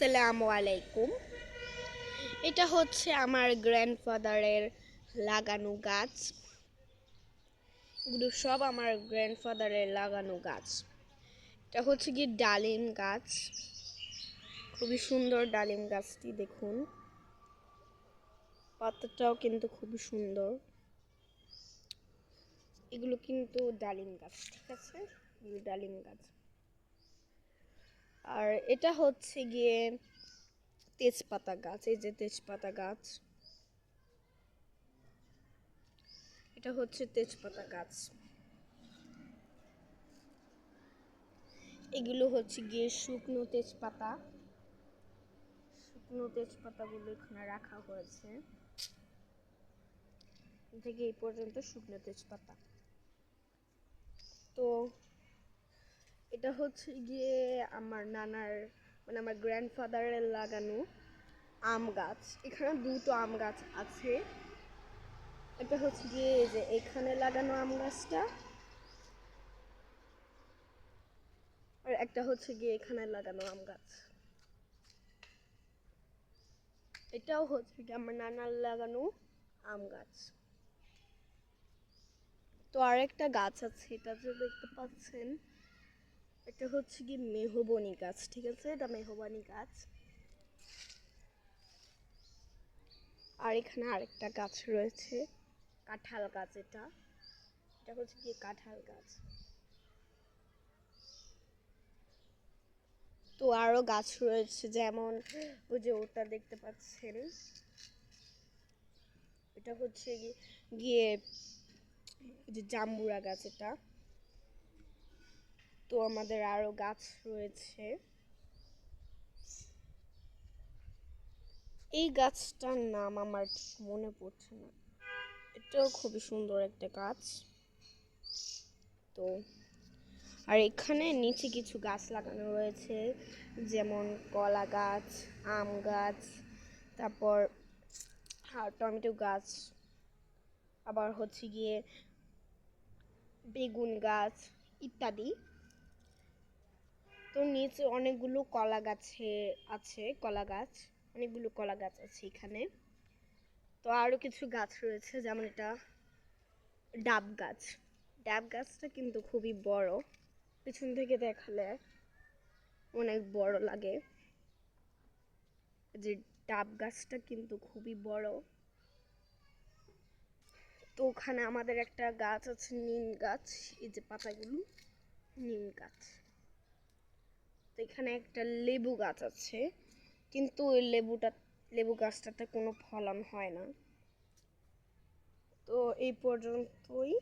আসসালামু আলাইকুম। এটা হচ্ছে আমার গ্র্যান্ডফাদারের লাগানো গাছ। এগুলো সব আমার গ্র্যান্ডফাদারের লাগানো গাছ। এটা হচ্ছে কি ডালিম গাছ। খুবই সুন্দর ডালিম গাছটি, দেখুন পাতাটাও কিন্তু খুবই সুন্দর। এগুলো কিন্তু ডালিম গাছ, ঠিক আছে, এগুলো ডালিম গাছ। আর এটা হচ্ছে গিয়ে তেজপাতা গাছ। এই যে তেজপাতা গাছ, এটা হচ্ছে তেজপাতা গাছ। এগুলো হচ্ছে গিয়ে শুকনো তেজপাতা। শুকনো তেজপাতাগুলো এখানে রাখা হয়েছে, থেকে এই পর্যন্ত শুকনো তেজপাতা। তো এটা হচ্ছে গিয়ে আমার নানার মানে আমার গ্র্যান্ডফাদারের লাগানো আম গাছ। এখানে দুটো আম গাছ আছে। এটা হচ্ছে গিয়ে এই যে এখানে লাগানো আম গাছটা, আর একটা হচ্ছে গিয়ে এখানে লাগানো আম গাছ। এটাও হচ্ছে গিয়ে আমার নানার লাগানো আম গাছ। তো আরেকটা গাছ আছে, এটা যে দেখতে পাচ্ছেন, এটা হচ্ছে কি মেহগনি গাছ, ঠিক আছে, এটা মেহগনি গাছ। আর এখানে আরেকটা গাছ রয়েছে, কাঁঠাল গাছ। এটা এটা হচ্ছে কি কাঁঠাল গাছ। তো আরো গাছ রয়েছে, যেমন ওই যে ওটা দেখতে পাচ্ছেন, এটা হচ্ছে গিয়ে যে জাম্বুরা গাছ এটা। তো আমাদের আরো গাছ রয়েছে। এই গাছটার নাম আমার ঠিক মনে পড়ছে না। এটাও খুবই সুন্দর একটা গাছ। তো আর এখানে নিচে কিছু গাছ লাগানো রয়েছে, যেমন কলা গাছ, আম গাছ, তারপর টমেটো গাছ, আবার হচ্ছে গিয়ে বেগুন গাছ ইত্যাদি। তো নিচে অনেকগুলো কলা গাছে আছে, কলা গাছ, অনেকগুলো কলা গাছ আছে এখানে। তো আরো কিছু গাছ রয়েছে, যেমন এটা ডাব গাছ। ডাব গাছটা কিন্তু খুবই বড়, পিছন থেকে দেখালে অনেক বড় লাগে। যে ডাব গাছটা কিন্তু খুবই বড়। তো ওখানে আমাদের একটা গাছ আছে নিম গাছ, এই যে পাতাগুলো, নিম গাছ। তো এখানে একটা লেবু গাছ আছে, কিন্তু ওই লেবু গাছটাতে কোনো ফলন হয় না। তো এই পর্যন্তই।